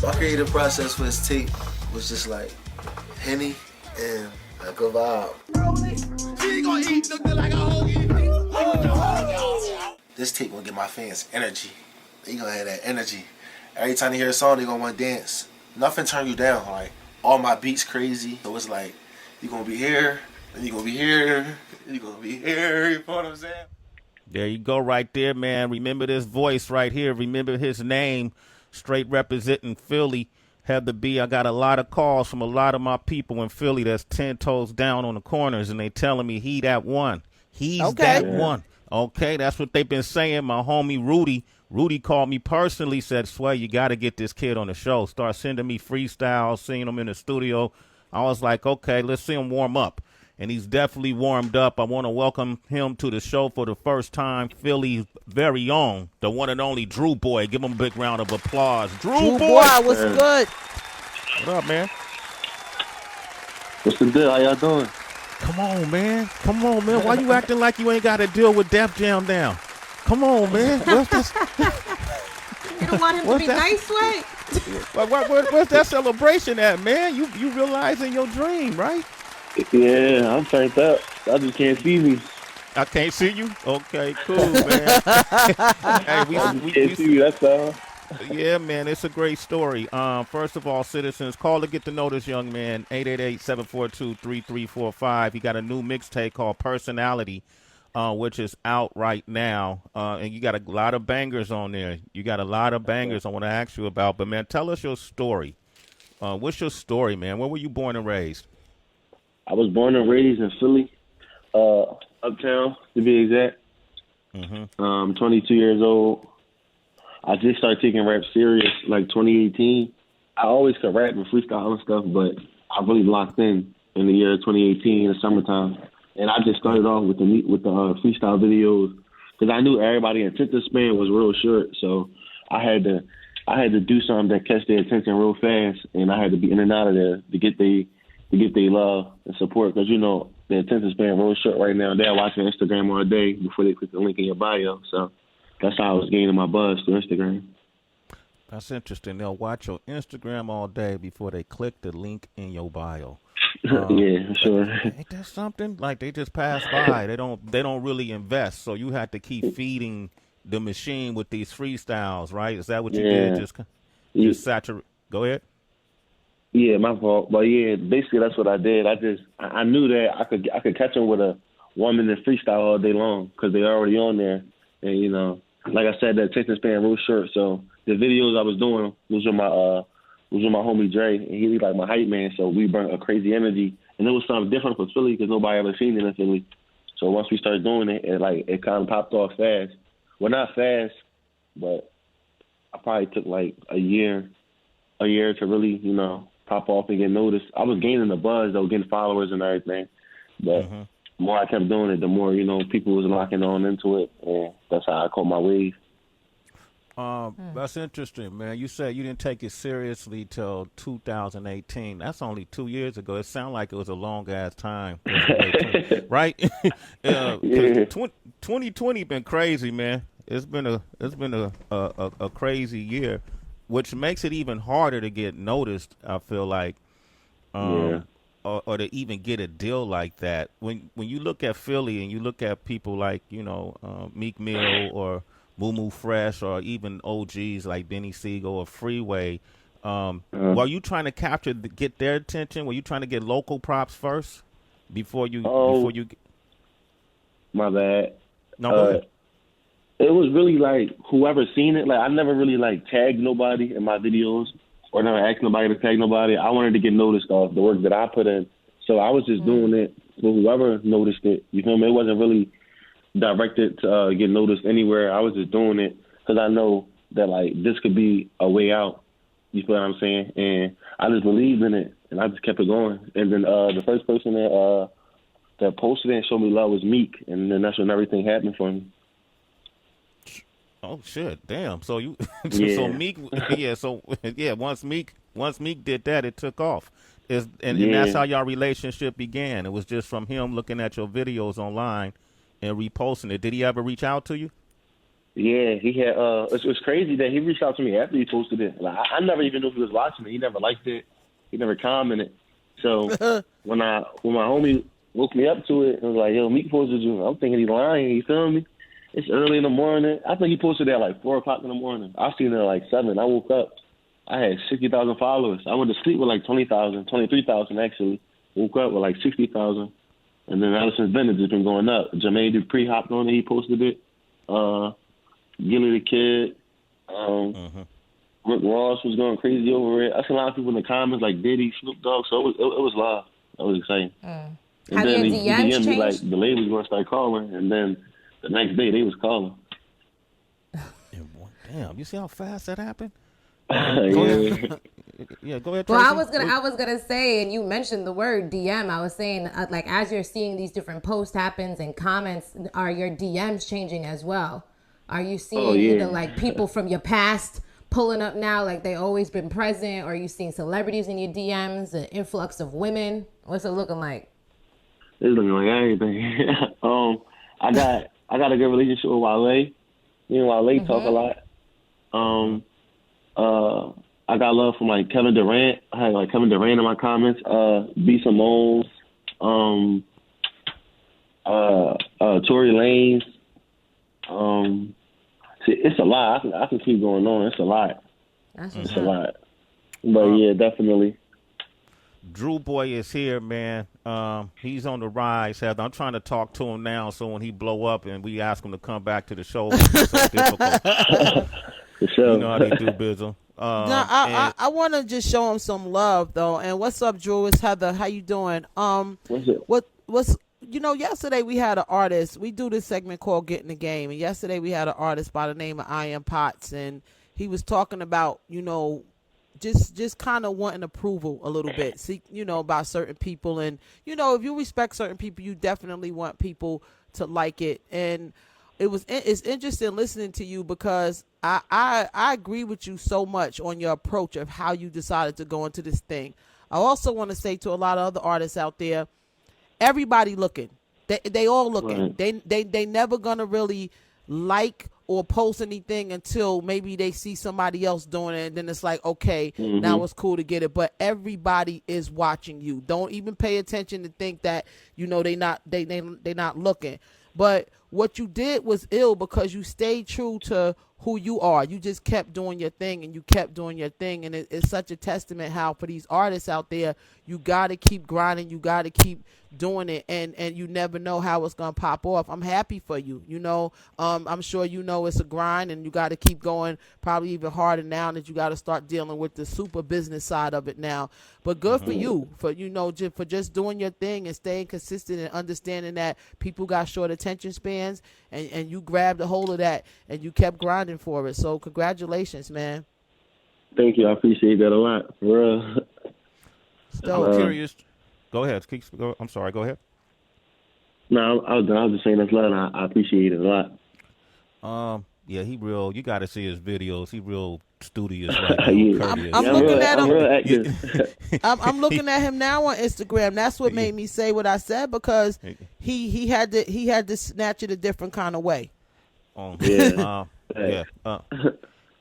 My creative process for this tape was just like Henny and like a vibe. This tape gonna give my fans energy. They gonna have that energy. Every time they hear a song, they gonna wanna dance. Nothing turn you down. Like all my beats crazy. So it's like you gonna be here, and you gonna be here, and you gonna be here. You know what I'm saying? There you go, right there, man. Remember this voice right here. Remember his name. Straight representing Philly. Had to be. I got a lot of calls from a lot of my people in Philly that's 10 toes down on the corners, and they telling me he that one. He's that one. Okay, that's what they've been saying. My homie Rudy called me personally, said, Sway, you got to get this kid on the show. Start sending me freestyles, seeing him in the studio. I was like, okay, let's see him warm up. And he's definitely warmed up. I want to welcome him to the show for the first time. Philly's very own, the one and only Drewboy. Give him a big round of applause. Drewboy, what's good? What up, man? What's the deal? How y'all doing? Come on, man. Come on, man. Why you acting like you ain't got to deal with Def Jam now? Come on, man. What's this? You don't want him to be nice, Sway? Where's that celebration at, man? You realizing your dream, right? Yeah, I'm turned up. I just can't see me. I can't see you? Okay, cool, man. Hey, we can't see you, that's all. Yeah, man, it's a great story. First of all, citizens, call to get to know this young man, 888-742-3345. He got a new mixtape called Personality, which is out right now. And you got a lot of bangers on there. You got a lot of bangers I want to ask you about. But, man, tell us your story. What's your story, man? Where were you born and raised? I was born and raised in Philly, uptown, to be exact. 22 years old. I just started taking rap serious like 2018. I always could rap and freestyle and stuff, but I really locked in the year 2018 in the summertime. And I just started off with the freestyle videos because I knew everybody attention span was real short. So I had to do something that catch their attention real fast, and I had to be in and out of there to get their love and support, because, you know, the attention span real short right now. They're watching Instagram all day before they click the link in your bio. So that's how I was gaining my buzz through Instagram. That's interesting. They'll watch your Instagram all day before they click the link in your bio. Yeah, sure. Ain't that something? Like they just pass by. They don't really invest. So you have to keep feeding the machine with these freestyles, right? Is that what you did? Just saturate. Go ahead. Yeah, my fault. But yeah, basically that's what I did. I knew that I could catch them with a 1 minute freestyle all day long because they're already on there. And, you know, like I said, that attention span real short. So the videos I was doing was with my homie Dre, and he was like my hype man. So we brought a crazy energy, and it was something different for Philly because nobody ever seen it in Philly. So once we started doing it, it kind of popped off fast. Well, not fast, but I probably took like a year to really, you know, pop off and get noticed. I was gaining the buzz though, getting followers and everything, but the more I kept doing it, the more, you know, people was locking on into it, and that's how I caught my wave. That's interesting, man. You said you didn't take it seriously till 2018. That's only 2 years ago. It sounded like it was a long ass time, right? 2020 been crazy, man. It's been a crazy year, which makes it even harder to get noticed. I feel like, or to even get a deal like that. When you look at Philly and you look at people like, you know, Meek Mill or Moo Fresh, or even OGs like Benny Siegel or Freeway, were you trying to get their attention? Were you trying to get local props first before you? My bad. No, go ahead. It was really like whoever seen it. Like I never really like tagged nobody in my videos, or never asked nobody to tag nobody. I wanted to get noticed off the work that I put in, so I was just doing it for whoever noticed it. You feel me? It wasn't really directed to get noticed anywhere. I was just doing it because I know that like this could be a way out. You feel what I'm saying? And I just believed in it, and I just kept it going. And then the first person that posted it and showed me love was Meek, and then that's when everything happened for me. Oh shit! Damn. So you, yeah. So Meek, yeah. So yeah. Once Meek did that, it took off. And that's how your relationship began. It was just from him looking at your videos online and reposting it. Did he ever reach out to you? Yeah, he had. It was crazy that he reached out to me after he posted it. Like, I never even knew if he was watching it. He never liked it. He never commented. So when my homie woke me up to it and was like, "Yo, Meek posted you," I'm thinking he's lying. You feel me? It's early in the morning. I think he posted it at like 4:00 in the morning. I seen it at like 7. I woke up. I had 60,000 followers. I went to sleep with like 20,000, 23,000 actually. Woke up with like 60,000. And then ever since then, it's just been going up. Jermaine Dupri hopped on it. He posted it. Gilly the Kid. Rick Ross was going crazy over it. I seen a lot of people in the comments like Diddy, Snoop Dogg. So it was live. That was exciting. And Have then your he DMs DM'd me like changed? the lady was going to start calling. And then the next day, they was calling. Damn, you see how fast that happened? Yeah. Yeah, go ahead. Well, Tracy. I was gonna say, and you mentioned the word DM. I was saying, like, as you're seeing these different posts happens and comments, are your DMs changing as well? Are you seeing either like people from your past pulling up now, like they always been present, or are you seeing celebrities in your DMs, an influx of women? What's it looking like? It's looking like everything. I got a good relationship with Wale. Me and Wale talk a lot. I got love from like Kevin Durant. I had like Kevin Durant in my comments. B. Simone's, Torey Lanez. See, it's a lot. I can keep going on. It's a lot. It's a lot. But yeah, definitely. Drewboy is here, man. He's on the rise, Heather. I'm trying to talk to him now, so when he blow up and we ask him to come back to the show, it's so difficult. For sure. You know how they do, Bizzle. I want to just show him some love though. And what's up, Drew? It's Heather. How you doing? What's yesterday we had an artist. We do this segment called Get in the Game, and yesterday we had an artist by the name of Iron Potts, and he was talking about just kind of wanting approval a little bit, see, about certain people, and if you respect certain people, you definitely want people to like it. And it's interesting listening to you because I agree with you so much on your approach of how you decided to go into this thing. I also want to say to a lot of other artists out there, everybody looking, they all looking. Right. They never gonna really like or post anything until maybe they see somebody else doing it, and then it's like, okay, now it's cool to get it. But everybody is watching you. Don't even pay attention to think that they not looking. But what you did was ill because you stayed true to who you are. You just kept doing your thing, and you kept doing your thing. And it's such a testament how for these artists out there, you got to keep grinding. You got to keep doing it, and you never know how it's going to pop off. I'm happy for you. I'm sure it's a grind, and you got to keep going probably even harder now that you got to start dealing with the super business side of it now. But good for you for just doing your thing and staying consistent and understanding that people got short attention spans, and you grabbed a hold of that and you kept grinding for it. So congratulations, man. Thank you. I appreciate that a lot. For real. I'm curious. Go ahead. I'm sorry. Go ahead. No, I was just saying that's love. I appreciate it a lot. Yeah, he real. You got to see his videos. He real studious right now. Yeah. I'm looking at him. I'm real active. I'm looking at him now on Instagram. That's what made me say what I said, because he had to snatch it a different kind of way. Yeah.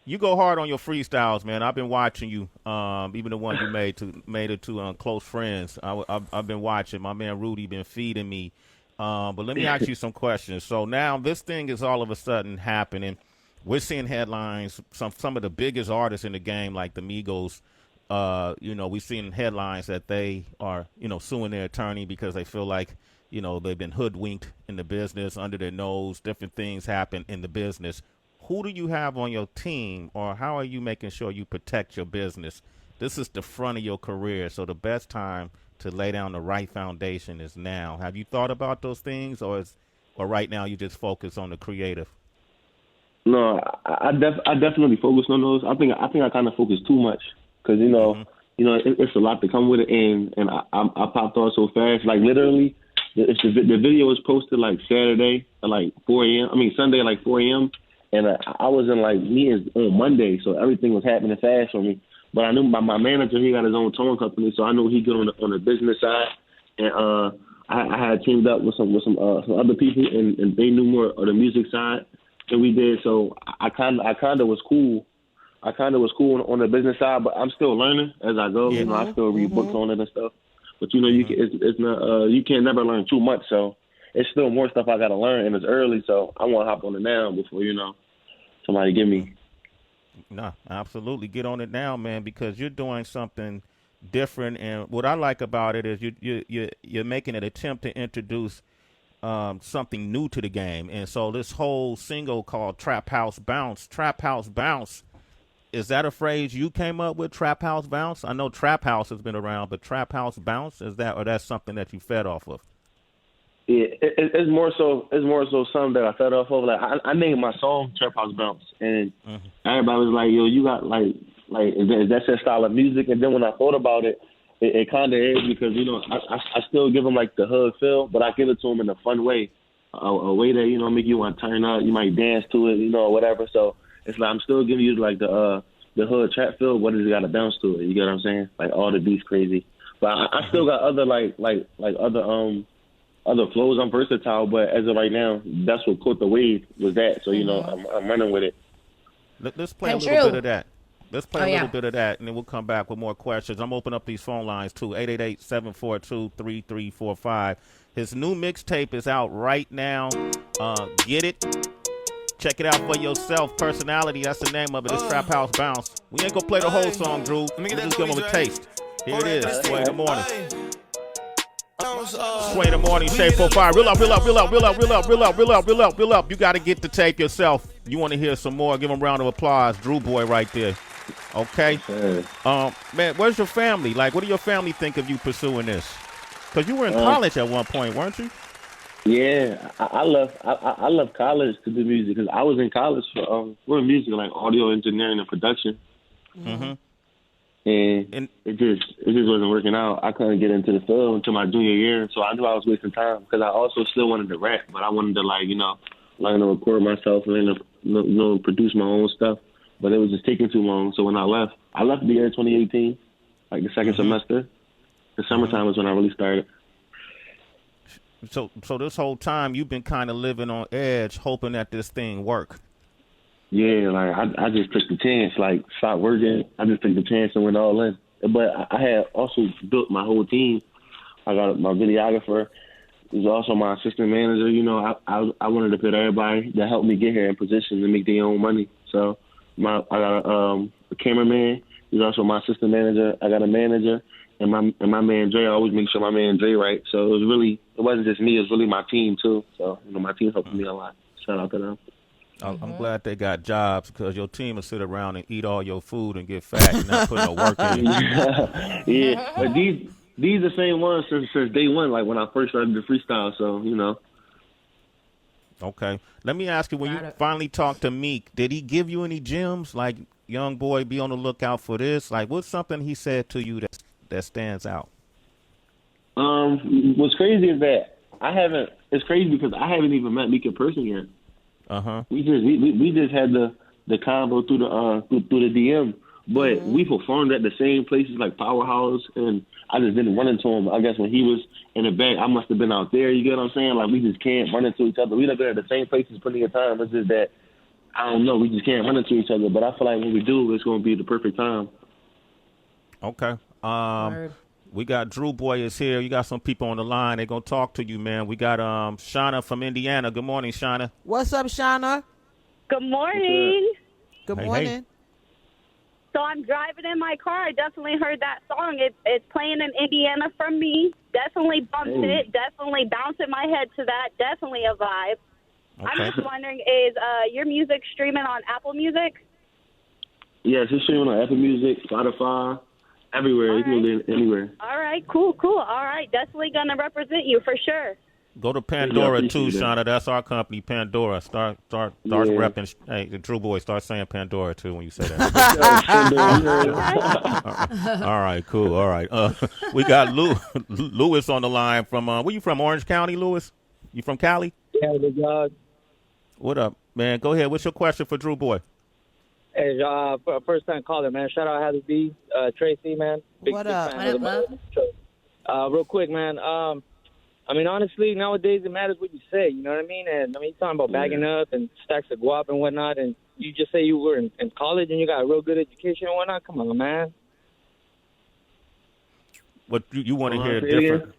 You go hard on your freestyles, man. I've been watching you. Even the one you made it to Close Friends. I've been watching. My man Rudy been feeding me. But let me ask you some questions. So now this thing is all of a sudden happening. We're seeing headlines. Some of the biggest artists in the game, like the Migos. We're seeing headlines that they are, suing their attorney because they feel like, they've been hoodwinked in the business, under their nose. Different things happen in the business. Who do you have on your team, or how are you making sure you protect your business? This is the front of your career, so the best time to lay down the right foundation is now. Have you thought about those things, or right now you just focus on the creative? No, I definitely focus on those. I think I kind of focus too much because it's a lot to come with it, and I popped on so fast. Like literally, the video was posted like Saturday at like 4 a.m. I mean Sunday at like 4 a.m. And I was in like meetings on Monday, so everything was happening fast for me. But I knew my manager, he got his own towing company, so I knew he'd get on the business side. And I had teamed up with some other people, and they knew more of the music side. So we did. So I kind of was cool. I kind of was cool on the business side, but I'm still learning as I go. You know, I still read books on it and stuff. But you know, it's not you can't never learn too much. So it's still more stuff I got to learn, and it's early. So I want to hop on it now before somebody give me. No, absolutely, get on it now, man, because you're doing something different. And what I like about it is you're making an attempt to introduce something new to the game. And so this whole single called Trap House Bounce, is that a phrase you came up with, Trap House Bounce? I know Trap House has been around, but Trap House Bounce, that's something that you fed off of? Yeah, it's more so something that I fed off of. Like I named my song Trap House Bounce, and everybody was like, "Yo, you got like is that your style of music?" And then when I thought about it, it kind of is, because I still give them like the hood feel, but I give it to them in a fun way, a way that make you want to turn up. You might dance to it, or whatever. So it's like I'm still giving you like the hood trap feel, but it's got to bounce to it. You get what I'm saying? Like all the beats crazy, but I still got other other flows. I'm versatile, but as of right now, that's what caught the wave was that. So I'm running with it. Let's play a little bit of that. Let's play a little bit of that, and then we'll come back with more questions. I'm opening up these phone lines, too, 888-742-3345. His new mixtape is out right now. Get it. Check it out for yourself. Personality, that's the name of it. It's Trap House Bounce. We ain't going to play the whole song, Drew. We'll just give them a taste. Here it is, Sway in the morning. Sway in the morning, Shade 45. Reel up. You got to get the tape yourself. You want to hear some more, give them a round of applause. Drewboy right there. Okay? Man, where's your family? Like, what do your family think of you pursuing this? Because you were in college at one point, weren't you? Yeah, I love college to do music, because I was in college for music, like audio engineering and production. And it just wasn't working out. I couldn't get into the field until my junior year, so I knew I was wasting time, because I also still wanted to rap, but I wanted to learn to record myself and produce my own stuff. But it was just taking too long. So when I left the year 2018, like the second semester. The summertime was when I really started. So this whole time you've been kind of living on edge, hoping that this thing work. Yeah, like I just took the chance, like stopped working. I just took the chance and went all in. But I had also built my whole team. I got my videographer. He's also my assistant manager. I wanted to put everybody that helped me get here in position to make their own money. So I got a cameraman. He's also my assistant manager. I got a manager, and my man Dre. I always make sure my man Dre right. So it wasn't just me. It was really my team too. So my team helped me a lot. Shout out to them. I'm glad they got jobs, because your team will sit around and eat all your food and get fat and not put no work in. Yeah, but these the same ones since day one, like when I first started the freestyle. So Okay, let me ask you: when you finally talked to Meek, did he give you any gems? Like, young boy, be on the lookout for this. Like, what's something he said to you that stands out? What's crazy is that it's crazy because I haven't even met Meek in person yet. We just had the combo through the DM, but we performed at the same places like Powerhouse, and I just didn't run into him. I guess when he was in the back, I must have been out there. You get what I'm saying? Like, we just can't run into each other. We've been at the same places plenty of time. It's just that I don't know. We just can't run into each other. But I feel like when we do, it's going to be the perfect time. Okay. We got Drewboy is here. You got some people on the line. They're going to talk to you, man. We got Shauna from Indiana. Good morning, Shauna. What's up, Shauna? Good morning. Good morning. Hey. So I'm driving in my car. I definitely heard that song. It's playing in Indiana from me. Definitely bumped it. Definitely bouncing my head to that. Definitely a vibe. Okay. I'm just wondering, is your music streaming on Apple Music? Yes, it's streaming on Apple Music, Spotify, everywhere. You can get anywhere. All right, cool. All right, definitely going to represent you for sure. Go to Pandora too, Shauna. That's our company, Pandora. Start repping. Hey, Drewboy, start saying Pandora too when you say that. All right, cool. All right. We got Lewis on the line from. Where you from? Orange County, Lewis? You from Cali? Cali, God. What up, man? Go ahead. What's your question for Drewboy? Hey, first time caller, man. Shout out Halle B, Tracy, man. What up? Real quick, man. I mean, honestly, nowadays it matters what you say. You know what I mean? And I mean, you're talking about bagging up and stacks of guap and whatnot, and you just say you were in college and you got a real good education and whatnot. Come on, man. What you want to hear different? Again?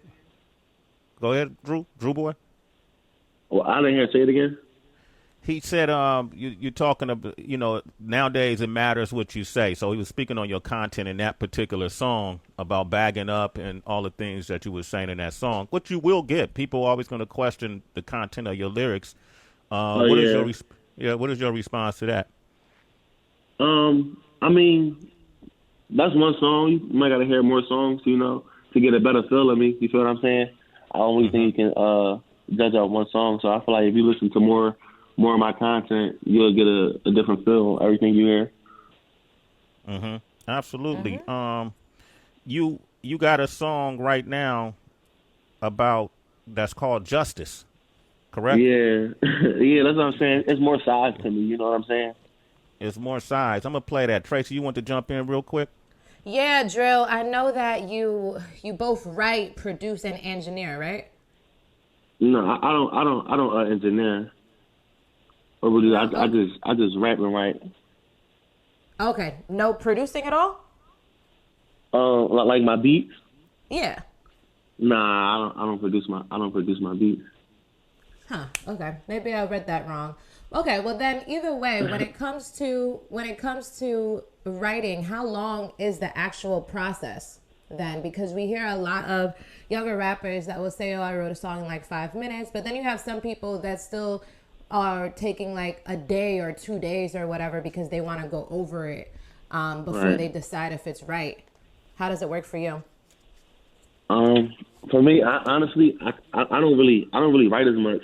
Go ahead, Drew boy. Well, I didn't hear. Say it again. He said, you're talking about, nowadays it matters what you say. So he was speaking on your content in that particular song about bagging up and all the things that you were saying in that song, which you will get. People are always going to question the content of your lyrics. What is your response to that? I mean, that's one song. You might got to hear more songs, to get a better feel of me. You feel what I'm saying? I don't really think you can judge out one song. So I feel like if you listen to more of my content, you'll get a different feel, everything you hear. Mm-hmm. Absolutely. Mm-hmm. You got a song right now that's called Justice, correct? Yeah. Yeah, that's what I'm saying. It's more size to me, you know what I'm saying? It's more size. I'm going to play that. Tracy, you want to jump in real quick? Yeah, Drill, I know that you both write, produce, and engineer, right? No, I don't engineer. Or really, I just rap and write. Okay, no producing at all? Like my beats? Yeah. Nah, I don't produce my beats. Huh. Okay, maybe I read that wrong. Okay, well then, either way, when it comes to writing, how long is the actual process then? Because we hear a lot of younger rappers that will say, "Oh, I wrote a song in like 5 minutes," but then you have some people that still are taking like a day or 2 days or whatever because they want to go over it before they decide if it's right. How does it work for you? For me, I honestly don't really write as much.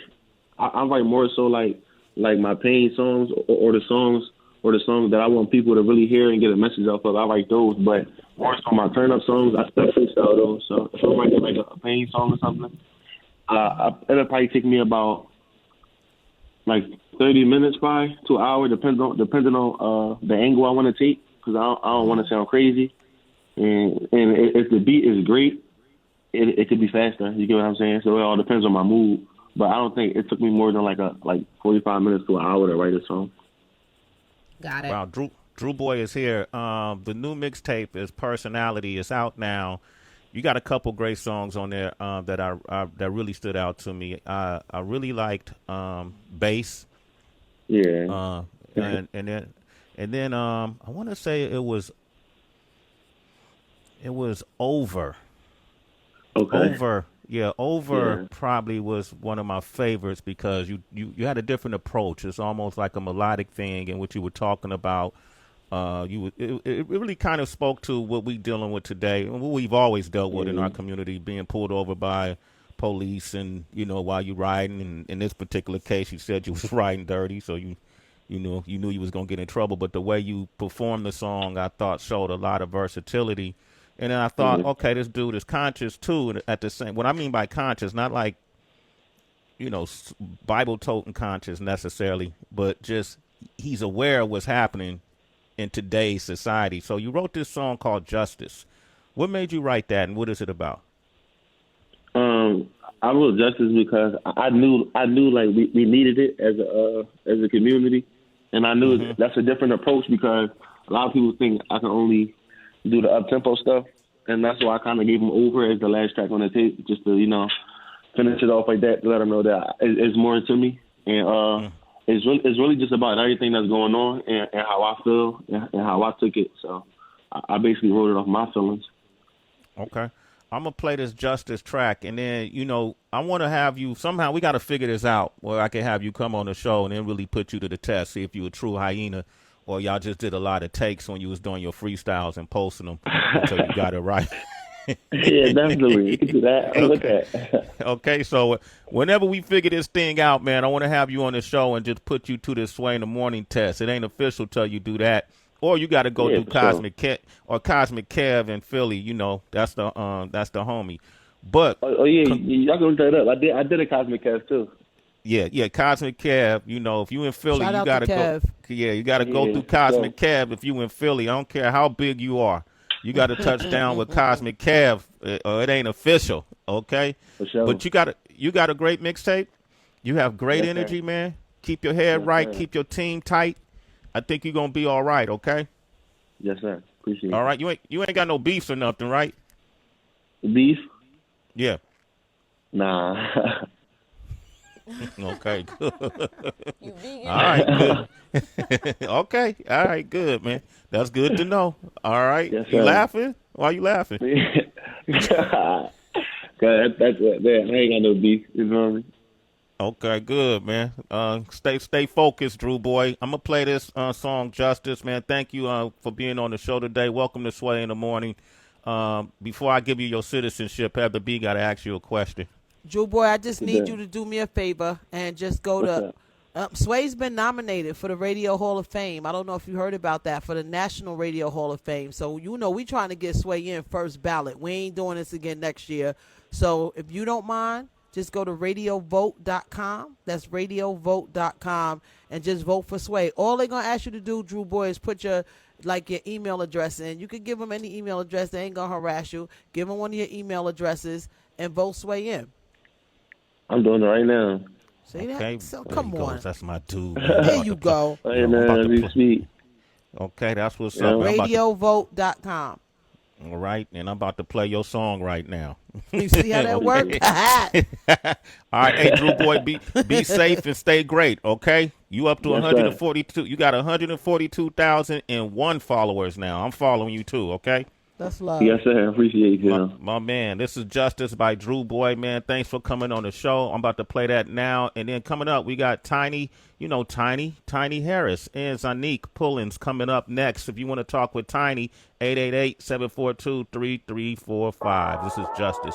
I write more so like my pain songs or the songs that I want people to really hear and get a message off of. I write those, but more so my turn up songs, I still freestyle those. So if I'm writing like a pain song or something, it'll probably take me about like 30 minutes by to an hour, depending on the angle I want to take, because I don't want to sound crazy. And if the beat is great, it could be faster. You get what I'm saying? So it all depends on my mood. But I don't think it took me more than like 45 minutes to an hour to write a song. Got it. Wow, Drewboy is here. The new mixtape is Personality. It's out now. You got a couple great songs on there that really stood out to me. I really liked Bass. Yeah. And then I want to say it was Over. Okay. Over probably was one of my favorites because you had a different approach. It's almost like a melodic thing in which you were talking about. It really kind of spoke to what we dealing with today and what we've always dealt with in our community, being pulled over by police and, while you're riding. And in this particular case, you said you was riding dirty, so you knew you was going to get in trouble. But the way you performed the song, I thought showed a lot of versatility. And then I thought, okay, this dude is conscious too. And at the same, what I mean by conscious, not like, Bible toting conscious necessarily, but just he's aware of what's happening in today's society. So you wrote this song called Justice. What made you write that, and what is it about? I wrote Justice because I knew like we needed it as a community, and I knew that's a different approach because a lot of people think I can only do the up-tempo stuff, and that's why I kind of gave him Over as the last track on the tape, just to, finish it off like that, to let him know that it's more to me. And it's really just about everything that's going on and how I feel and how I took it. So I basically wrote it off my feelings. Okay. I'm going to play this Justice track, and then, I want to have you, somehow we got to figure this out, where I can have you come on the show and then really put you to the test, see if you're a true hyena, or y'all just did a lot of takes when you was doing your freestyles and posting them until you got it right. Yeah, definitely. You can do that. I'm with that. Okay, so whenever we figure this thing out, man, I want to have you on the show and just put you to this Sway in the Morning test. It ain't official till you do that. Or you got to go through Cosmic Kev in Philly. That's the homie. But y'all can look that up. I did a Cosmic Kev too. Yeah, Cosmic Kev. If you in Philly, Shout you out gotta to go. Kev. Yeah, you gotta go through Cosmic Kev if you in Philly. I don't care how big you are. You got to touch down with Cosmic Kev, or it ain't official, okay? For sure. But you got a great mixtape. You have great energy, man. Keep your head right. Sir. Keep your team tight. I think you're gonna be all right, okay? Yes, sir. Appreciate it. All right, you ain't got no beefs or nothing, right? Beef? Yeah. Nah. Okay, good. You vegan? All right, good. Okay, all right, good, man. That's good to know. All right, Yes, you sir. laughing? Why you laughing? That's it. I ain't got no beef. You know what I mean? Okay, good, man. Stay focused, Drewboy. I'm gonna play this song, Justice, man. Thank you for being on the show today. Welcome to Sway in the Morning. Before I give you your citizenship, Heather B got to ask you a question. Drewboy, I just need you to do me a favor and just go to. Sway's been nominated for the Radio Hall of Fame. I don't know if you heard about that, for the National Radio Hall of Fame. So, we trying to get Sway in first ballot. We ain't doing this again next year. So, if you don't mind, just go to radiovote.com. That's radiovote.com and just vote for Sway. All they're going to ask you to do, Drewboy, is put your email address in. You can give them any email address. They ain't going to harass you. Give them one of your email addresses and vote Sway in. I'm doing it right now. See that? Okay, So, there come he on. goes. That's my dude. Man. There you go. Hey, man, be sweet. Okay, that's what's up. Radiovote.com. All right, and I'm about to play your song right now. You see how that works? All right, hey, Drewboy, be safe and stay great, okay? You up to 142. You got 142,001 followers now. I'm following you too, okay? That's love. Yes, sir. I appreciate you. My man, this is Justice by Drewboy, man. Thanks for coming on the show. I'm about to play that now. And then coming up, we got Tiny, Tiny Harris and Zanique Pullins coming up next. If you want to talk with Tiny, 888-742-3345. This is Justice.